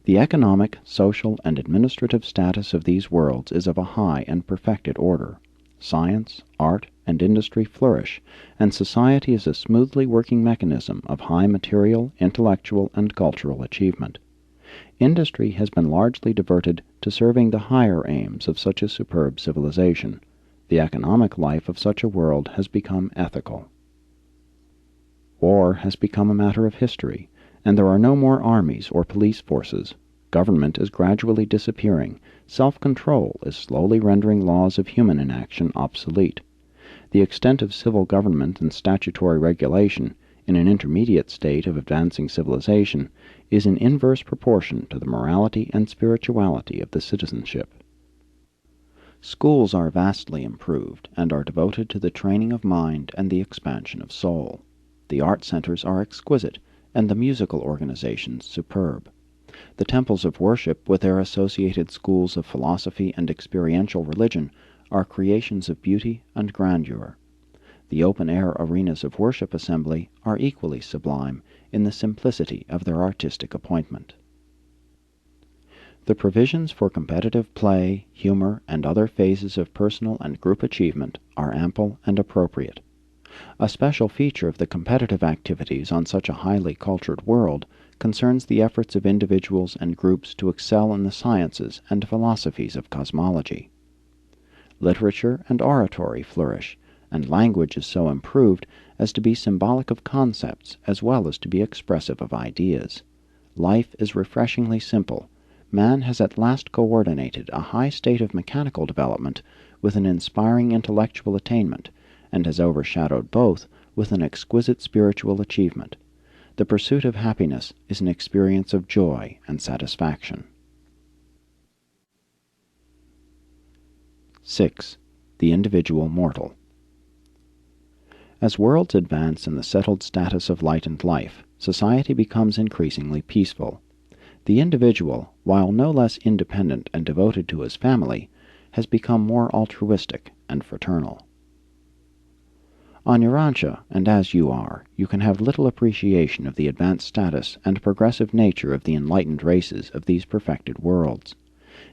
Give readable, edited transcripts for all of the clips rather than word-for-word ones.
The economic, social, and administrative status of these worlds is of a high and perfected order. Science, art, and industry flourish, and society is a smoothly working mechanism of high material, intellectual, and cultural achievement. Industry has been largely diverted to serving the higher aims of such a superb civilization. The economic life of such a world has become ethical. War has become a matter of history, and there are no more armies or police forces. Government is gradually disappearing. Self-control is slowly rendering laws of human inaction obsolete. The extent of civil government and statutory regulation, in an intermediate state of advancing civilization, is in inverse proportion to the morality and spirituality of the citizenship. Schools are vastly improved, and are devoted to the training of mind and the expansion of soul. The art centers are exquisite, and the musical organizations superb. The temples of worship, with their associated schools of philosophy and experiential religion, are creations of beauty and grandeur. The open-air arenas of worship assembly are equally sublime in the simplicity of their artistic appointment. The provisions for competitive play, humor, and other phases of personal and group achievement are ample and appropriate. A special feature of the competitive activities on such a highly cultured world concerns the efforts of individuals and groups to excel in the sciences and philosophies of cosmology. Literature and oratory flourish, and language is so improved as to be symbolic of concepts as well as to be expressive of ideas. Life is refreshingly simple. Man has at last coordinated a high state of mechanical development with an inspiring intellectual attainment, and has overshadowed both with an exquisite spiritual achievement. The pursuit of happiness is an experience of joy and satisfaction. 6. The individual mortal. As worlds advance in the settled status of light and life, society becomes increasingly peaceful. The individual, while no less independent and devoted to his family, has become more altruistic and fraternal. On Urantia, and as you are, you can have little appreciation of the advanced status and progressive nature of the enlightened races of these perfected worlds.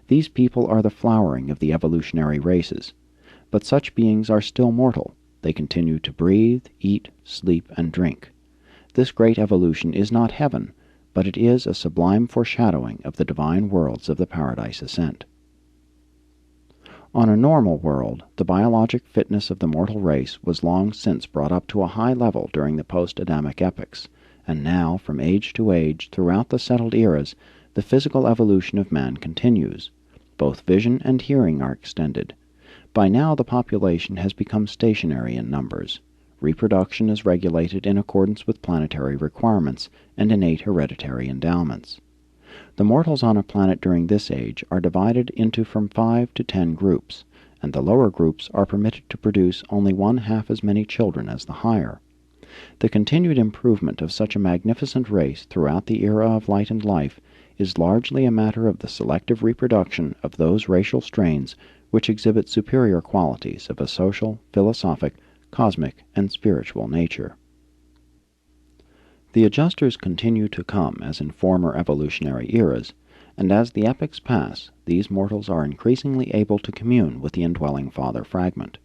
These people are the flowering of the evolutionary races. But such beings are still mortal. They continue to breathe, eat, sleep, and drink. This great evolution is not heaven, but it is a sublime foreshadowing of the divine worlds of the Paradise Ascent. On a normal world, the biologic fitness of the mortal race was long since brought up to a high level during the post-Adamic epochs, and now, from age to age, throughout the settled eras, the physical evolution of man continues. Both vision and hearing are extended. By now the population has become stationary in numbers. Reproduction is regulated in accordance with planetary requirements and innate hereditary endowments. The mortals on a planet during this age are divided into from 5 to 10 groups, and the lower groups are permitted to produce only 1/2 as many children as the higher. The continued improvement of such a magnificent race throughout the era of light and life is largely a matter of the selective reproduction of those racial strains which exhibit superior qualities of a social, philosophic, cosmic, and spiritual nature. The adjusters continue to come as in former evolutionary eras, and as the epochs pass, these mortals are increasingly able to commune with the indwelling Father Fragment.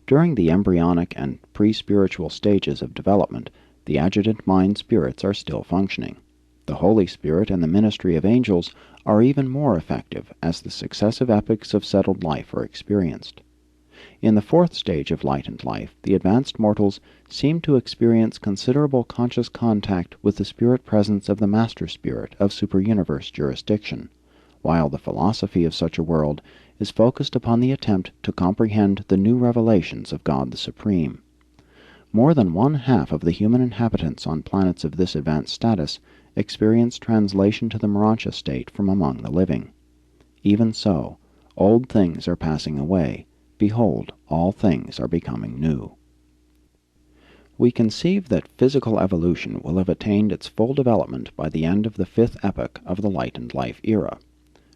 During the embryonic and pre-spiritual stages of development, the adjutant mind spirits are still functioning. The Holy Spirit and the ministry of angels are even more effective as the successive epochs of settled life are experienced. In the 4th stage of light and life, the advanced mortals seem to experience considerable conscious contact with the spirit presence of the Master Spirit of superuniverse jurisdiction, while the philosophy of such a world is focused upon the attempt to comprehend the new revelations of God the Supreme. More than 1/2 of the human inhabitants on planets of this advanced status experience translation to the Morontia state from among the living. Even so, old things are passing away. Behold, all things are becoming new. We conceive that physical evolution will have attained its full development by the end of the 5th epoch of the light and life era.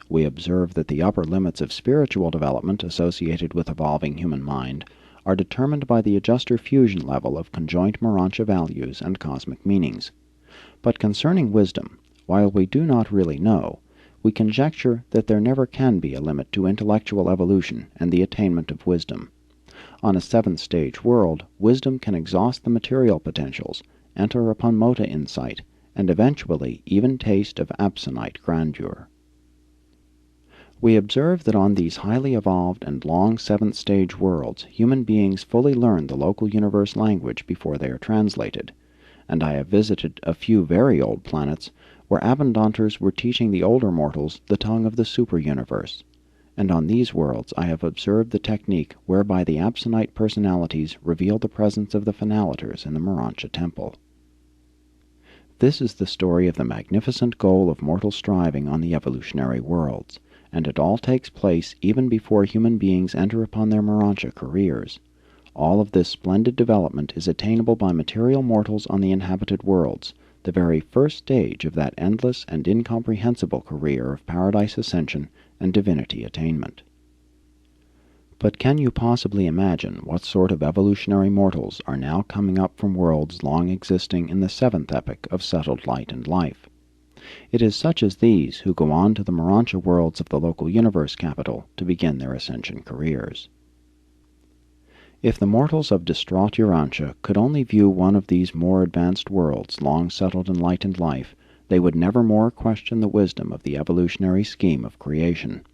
We observe that the upper limits of spiritual development associated with evolving human mind are determined by the adjuster fusion level of conjoint Morontia values and cosmic meanings. But concerning wisdom, while we do not really know, we conjecture that there never can be a limit to intellectual evolution and the attainment of wisdom. On a seventh-stage world, wisdom can exhaust the material potentials, enter upon mota insight, and eventually even taste of absonite grandeur. We observe that on these highly evolved and long seventh-stage worlds, human beings fully learn the local universe language before they are translated, and I have visited a few very old planets where Abundantes were teaching the older mortals the tongue of the super-universe, and on these worlds I have observed the technique whereby the absonite personalities reveal the presence of the Finaliters in the Morontia Temple. This is the story of the magnificent goal of mortal striving on the evolutionary worlds, and it all takes place even before human beings enter upon their Morontia careers. All of this splendid development is attainable by material mortals on the inhabited worlds, the very first stage of that endless and incomprehensible career of paradise ascension and divinity attainment. But can you possibly imagine what sort of evolutionary mortals are now coming up from worlds long existing in the seventh epoch of settled light and life? It is such as these who go on to the Morontia worlds of the local universe capital to begin their ascension careers. If the mortals of distraught Urantia could only view one of these more advanced worlds long settled in light and life, they would never more question the wisdom of the evolutionary scheme of creation.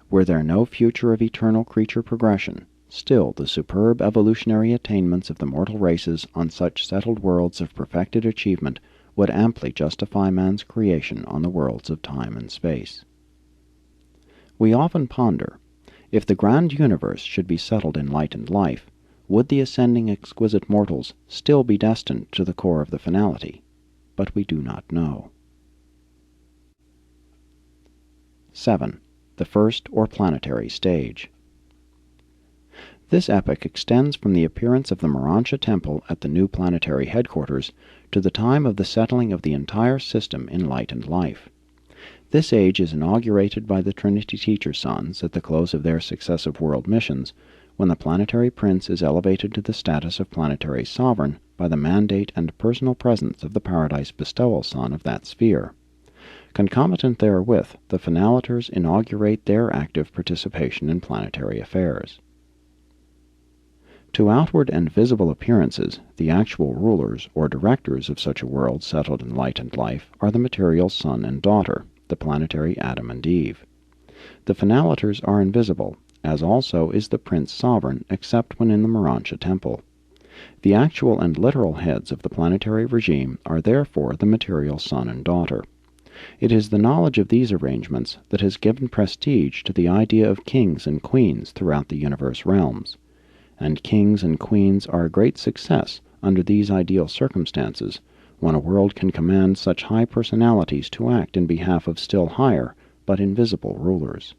Were there no future of eternal creature progression, still the superb evolutionary attainments of the mortal races on such settled worlds of perfected achievement would amply justify man's creation on the worlds of time and space. We often ponder, if the grand universe should be settled in light and life, would the ascending exquisite mortals still be destined to the core of the finality? But we do not know. 7. The first or planetary stage. This epoch extends from the appearance of the Morontia Temple at the new planetary headquarters to the time of the settling of the entire system in light and life. This age is inaugurated by the Trinity Teacher Sons at the close of their successive world missions, when the planetary prince is elevated to the status of planetary sovereign by the mandate and personal presence of the Paradise Bestowal Son of that sphere. Concomitant therewith, the Finaliters inaugurate their active participation in planetary affairs. To outward and visible appearances, the actual rulers or directors of such a world settled in light and life are the material son and daughter, the planetary Adam and Eve. The Finaliters are invisible, as also is the Prince Sovereign, except when in the Morontia Temple. The actual and literal heads of the planetary regime are therefore the material son and daughter. It is the knowledge of these arrangements that has given prestige to the idea of kings and queens throughout the universe realms. And kings and queens are a great success under these ideal circumstances, when a world can command such high personalities to act in behalf of still higher, but invisible rulers.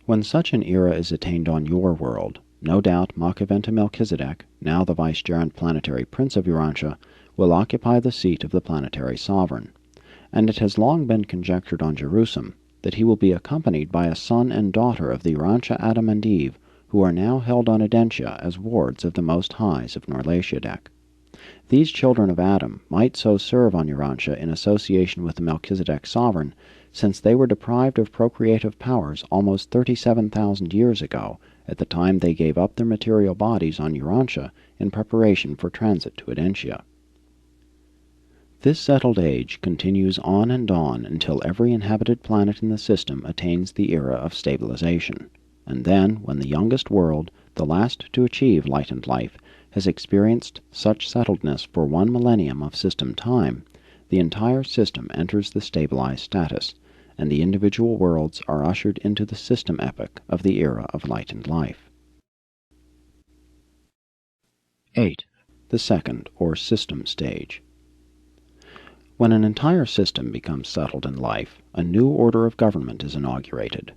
When such an era is attained on your world, no doubt Makhaventa Melchizedek, now the vicegerent planetary prince of Urantia, will occupy the seat of the planetary sovereign, and it has long been conjectured on Jerusalem that he will be accompanied by a son and daughter of the Urantia Adam and Eve, who are now held on Edentia as wards of the Most Highs of Norlatiadek. These children of Adam might so serve on Urantia in association with the Melchizedek sovereign, since they were deprived of procreative powers almost 37,000 years ago, at the time they gave up their material bodies on Urantia in preparation for transit to Edentia. This settled age continues on and on until every inhabited planet in the system attains the era of stabilization, and then, when the youngest world, the last to achieve light and life, has experienced such settledness for 1 millennium of system time, the entire system enters the stabilized status, and the individual worlds are ushered into the system epoch of the era of light and life. 8. The second, or system stage. When an entire system becomes settled in life, a new order of government is inaugurated.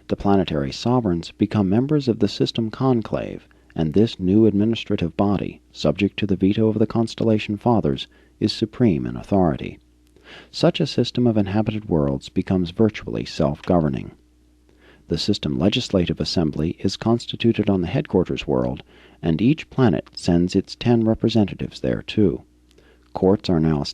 The planetary sovereigns become members of the system conclave, and this new administrative body, subject to the veto of the Constellation Fathers, is supreme in authority. Such a system of inhabited worlds becomes virtually self-governing. The system legislative assembly is constituted on the headquarters world, and each planet sends its 10 representatives thereto. Courts are now